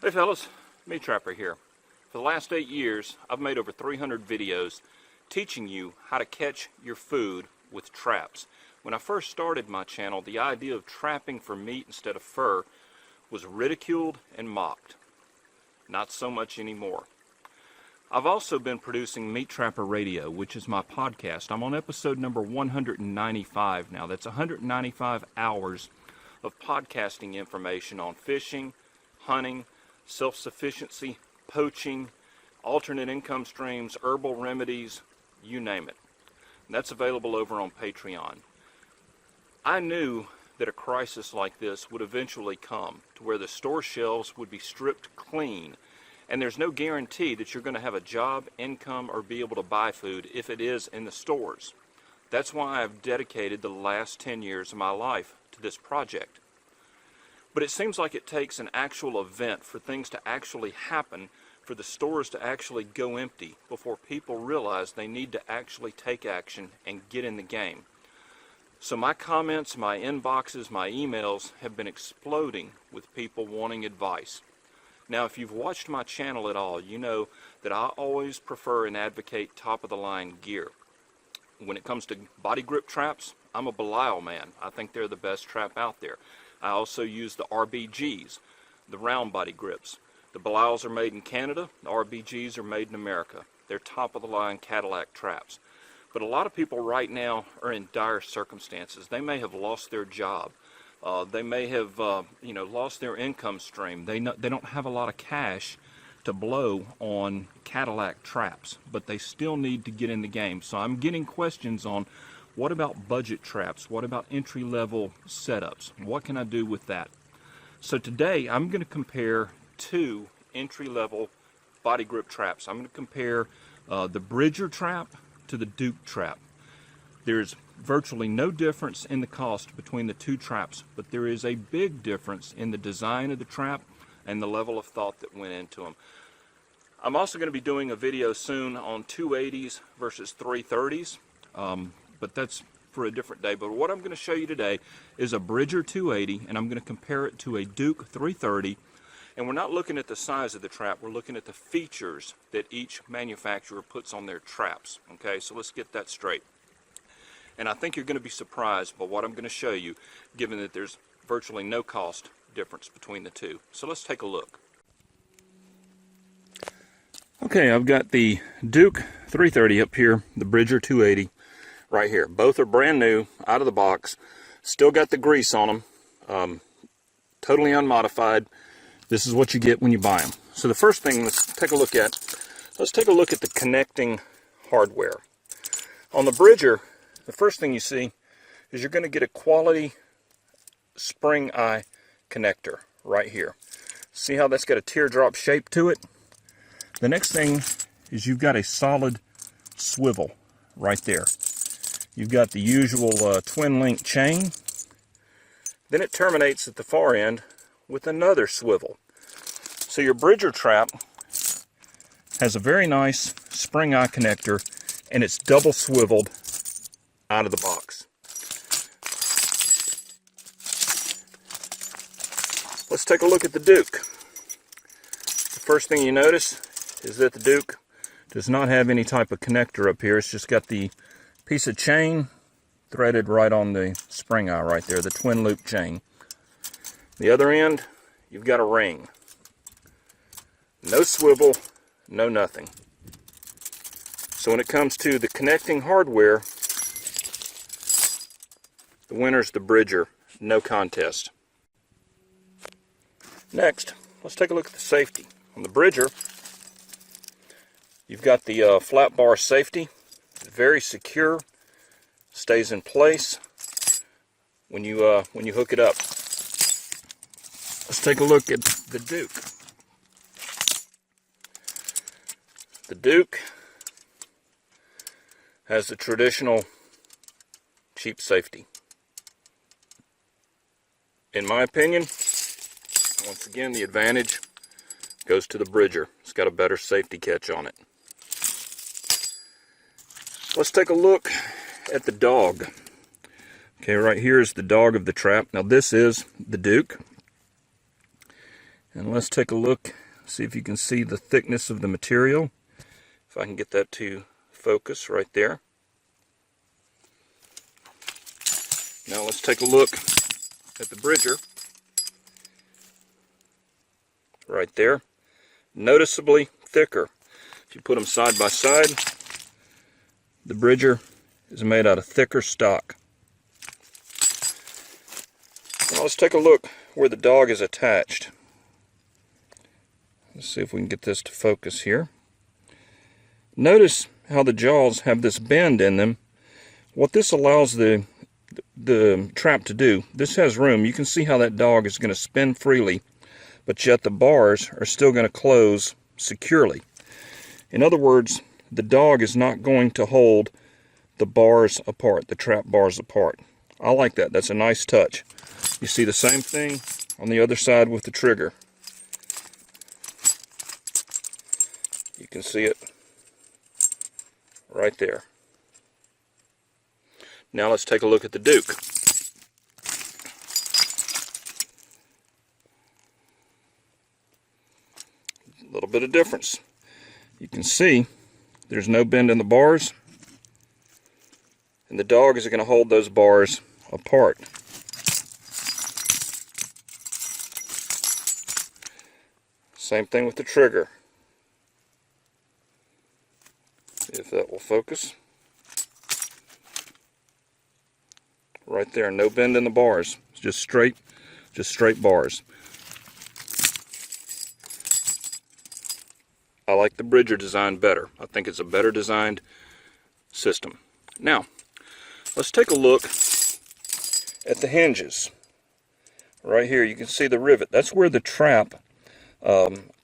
Hey fellas, Meat Trapper here. For the last 8 years, I've made over 300 videos teaching you how to catch your food with traps. When I first started my channel, the idea of trapping for meat instead of fur was ridiculed and mocked. Not so much anymore. I've also been producing Meat Trapper Radio, which is my podcast. I'm on episode number 195 now. That's 195 hours of podcasting information on fishing, hunting, self-sufficiency, poaching, alternate income streams, herbal remedies, you name it. And that's available over on Patreon. I knew that a crisis like this would eventually come to where the store shelves would be stripped clean, and there's no guarantee that you're going to have a job, income, or be able to buy food if it is in the stores. That's why I've dedicated the last 10 years of my life to this project. But it seems like it takes an actual event for things to actually happen, for the stores to actually go empty before people realize they need to actually take action and get in the game. So my comments, my inboxes, my emails have been exploding with people wanting advice. Now, if you've watched my channel at all, you know that I always prefer and advocate top-of-the-line gear. When it comes to body grip traps, I'm a Belial man. I think they're the best trap out there. I also use the RBGs, the round body grips. The Belials are made in Canada, the RBGs are made in America. They're top-of-the-line Cadillac traps. But a lot of people right now are in dire circumstances. They may have lost their job. They may have lost their income stream. They don't have a lot of cash to blow on Cadillac traps, but they still need to get in the game. So I'm getting questions on, what about budget traps? What about entry-level setups? What can I do with that? So today I'm going to compare two entry-level body grip traps. I'm going to compare the Bridger trap to the Duke trap. There's virtually no difference in the cost between the two traps, but there is a big difference in the design of the trap and the level of thought that went into them. I'm also going to be doing a video soon on 280s versus 330s, but that's for a different day. But what I'm going to show you today is a Bridger 280, and I'm going to compare it to a Duke 330. And we're not looking at the size of the trap, we're looking at the features that each manufacturer puts on their traps. Okay, so let's get that straight. And I think you're going to be surprised by what I'm going to show you, given that there's virtually no cost difference between the two. So let's take a look. Okay, I've got the Duke 330 up here, the Bridger 280 right here. Both are brand new, out of the box. Still got the grease on them, totally unmodified. This is what you get when you buy them. So the first thing let's take a look at the connecting hardware. On the Bridger, the first thing you see is you're going to get a quality spring eye connector right here. See how that's got a teardrop shape to it? The next thing is you've got a solid swivel right there. You've got the usual twin link chain. Then it terminates at the far end with another swivel. So your Bridger trap has a very nice spring eye connector, and it's double swiveled out of the box. Let's take a look at the Duke. The first thing you notice is that the Duke does not have any type of connector up here. It's just got the piece of chain threaded right on the spring eye right there, the twin loop chain. The other end, you've got a ring. No swivel, no nothing. So when it comes to the connecting hardware, the winner's the Bridger, no contest. Next, let's take a look at the safety. On the Bridger, you've got the flat bar safety. It's very secure, stays in place when you hook it up. Let's take a look at the Duke. The Duke has the traditional cheap safety. In my opinion, once again, the advantage goes to the Bridger. It's got a better safety catch on it. Let's take a look at the dog. Okay, right here is the dog of the trap. Now this is the Duke. And let's take a look, see if you can see the thickness of the material. If I can get that to focus right there. Now let's take a look at the bridger. Right there. Noticeably thicker. If you put them side by side, the bridger is made out of thicker stock. Now let's take a look where the dog is attached. Let's see if we can get this to focus here. Notice how the jaws have this bend in them. What this allows the trap to do, this has room. You can see how that dog is going to spin freely, but yet the bars are still going to close securely. In other words, the dog is not going to hold the bars apart, the trap bars apart. I like that. That's a nice touch. You see the same thing on the other side with the trigger. You can see it right there. Now let's take a look at the Duke. A little bit of difference. You can see there's no bend in the bars, and the dog is going to hold those bars apart. Same thing with the trigger. See if that will focus. Right there, no bend in the bars. It's just straight bars. I like the bridger design better. I think it's a better designed system. Now, let's take a look at the hinges. Right here, you can see the rivet. That's where the trap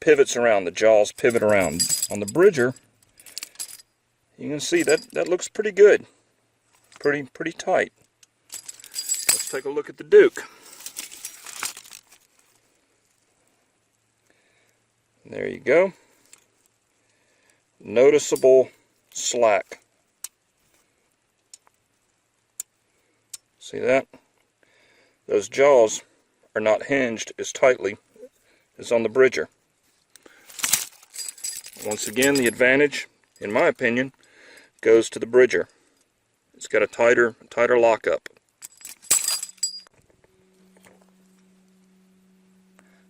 pivots around. The jaws pivot around. On the bridger, you can see that looks pretty good. Pretty tight. Let's take a look at the Duke. There you go. Noticeable slack. See that? Those jaws are not hinged as tightly as on the bridger. Once again, the advantage, in my opinion, goes to the bridger. It's got a tighter lockup.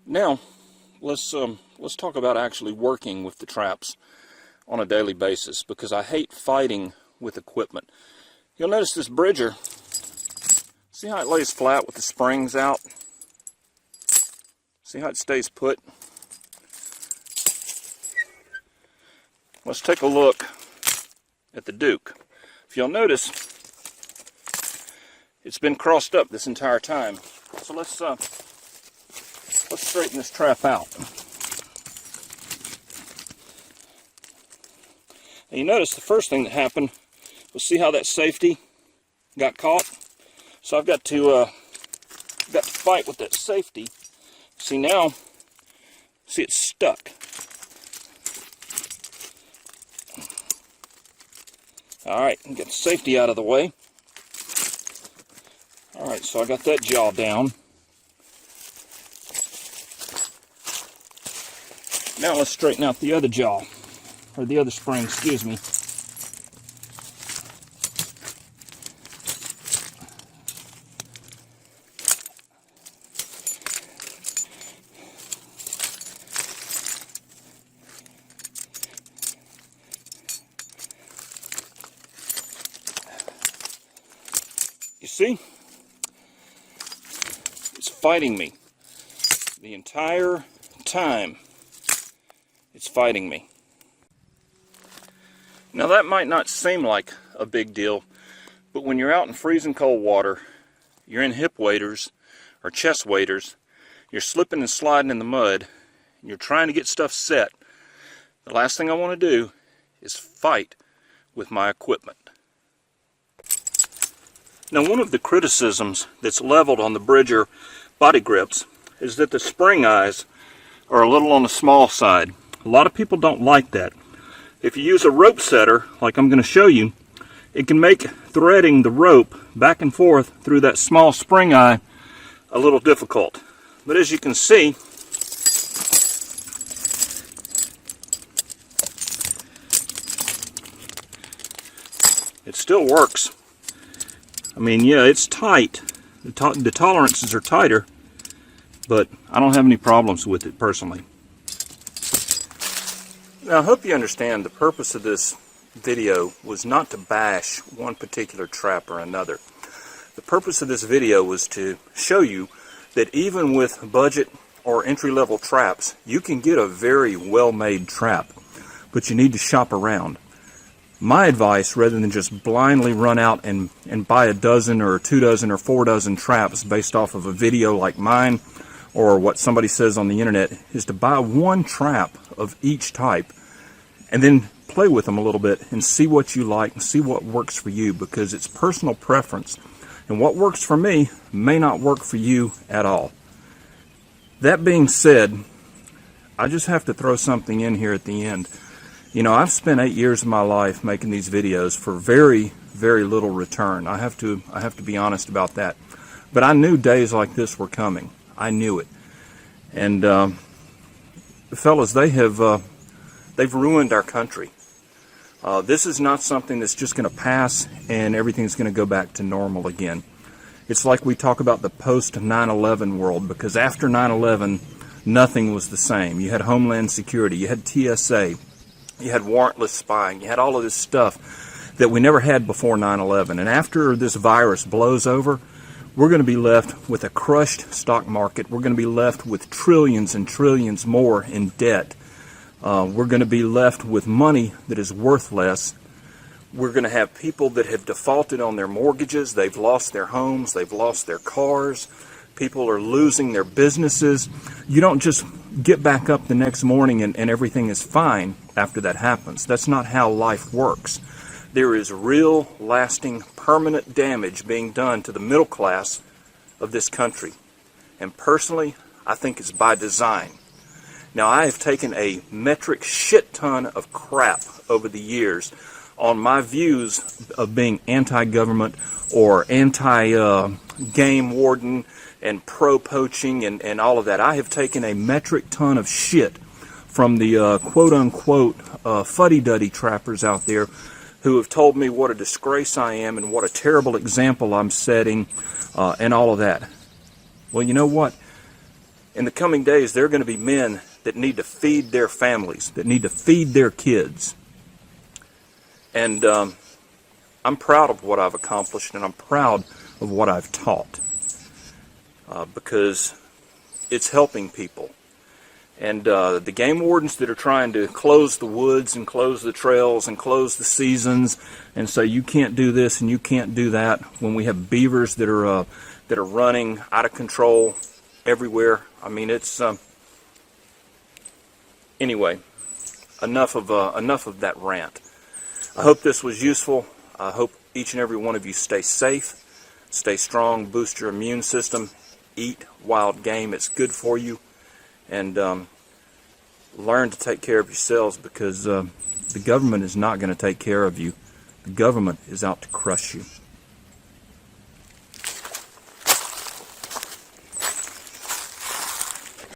Now, let's talk about actually working with the traps on a daily basis, because I hate fighting with equipment. You'll notice this bridger, see how it lays flat with the springs out? See how it stays put? Let's take a look at the Duke. If you'll notice, it's been crossed up this entire time. So let's straighten this trap out. And you notice the first thing that happened was, see how that safety got caught? So I've got to fight with that safety. See now, see it's stuck. Alright, get the safety out of the way. Alright, so I got that jaw down. Now let's straighten out the other jaw, or the other spring, excuse me. You see? It's fighting me. The entire time, it's fighting me. Now that might not seem like a big deal, but when you're out in freezing cold water, you're in hip waders or chest waders, you're slipping and sliding in the mud, and you're trying to get stuff set, the last thing I want to do is fight with my equipment. Now, one of the criticisms that's leveled on the bridger body grips is that the spring eyes are a little on the small side. A lot of people don't like that. If you use a rope setter, like I'm going to show you, it can make threading the rope back and forth through that small spring eye a little difficult. But as you can see, It still works. I mean, yeah, it's tight. The tolerances are tighter, but I don't have any problems with it personally. Now, I hope you understand the purpose of this video was not to bash one particular trap or another. The purpose of this video was to show you that even with budget or entry-level traps, you can get a very well-made trap, but you need to shop around. My advice, rather than just blindly run out and buy a dozen or 2 dozen or 4 dozen traps based off of a video like mine or what somebody says on the internet, is to buy one trap of each type and then play with them a little bit and see what you like and see what works for you, because it's personal preference. And what works for me may not work for you at all. That being said, I just have to throw something in here at the end. You know, I've spent 8 years of my life making these videos for very, very little return. I have to be honest about that. But I knew days like this were coming. I knew it. And fellas, they've ruined our country. This is not something that's just going to pass and everything's going to go back to normal again. It's like we talk about the post-9/11 world, because after 9/11, nothing was the same. You had Homeland Security, you had TSA, you had warrantless spying, you had all of this stuff that we never had before 9/11. And after this virus blows over, we're going to be left with a crushed stock market. We're going to be left with trillions and trillions more in debt. We're going to be left with money that is worth less. We're going to have people that have defaulted on their mortgages. They've lost their homes. They've lost their cars. People are losing their businesses. You don't just get back up the next morning and everything is fine after that happens. That's not how life works. There is real, lasting, permanent damage being done to the middle class of this country. And personally, I think it's by design. Now, I have taken a metric shit ton of crap over the years on my views of being anti-government or anti-game warden and pro-poaching and all of that. I have taken a metric ton of shit from the quote-unquote fuddy-duddy trappers out there who have told me what a disgrace I am and what a terrible example I'm setting and all of that. Well, you know what? In the coming days, there are going to be men that need to feed their families, that need to feed their kids. And I'm proud of what I've accomplished, and I'm proud of what I've taught, because it's helping people. And the game wardens that are trying to close the woods and close the trails and close the seasons and say you can't do this and you can't do that, when we have beavers that are running out of control everywhere. I mean, it's anyway. Enough of that rant. I hope this was useful. I hope each and every one of you stay safe, stay strong, boost your immune system, eat wild game. It's good for you, and learn to take care of yourselves, because the government is not going to take care of you. The government is out to crush you.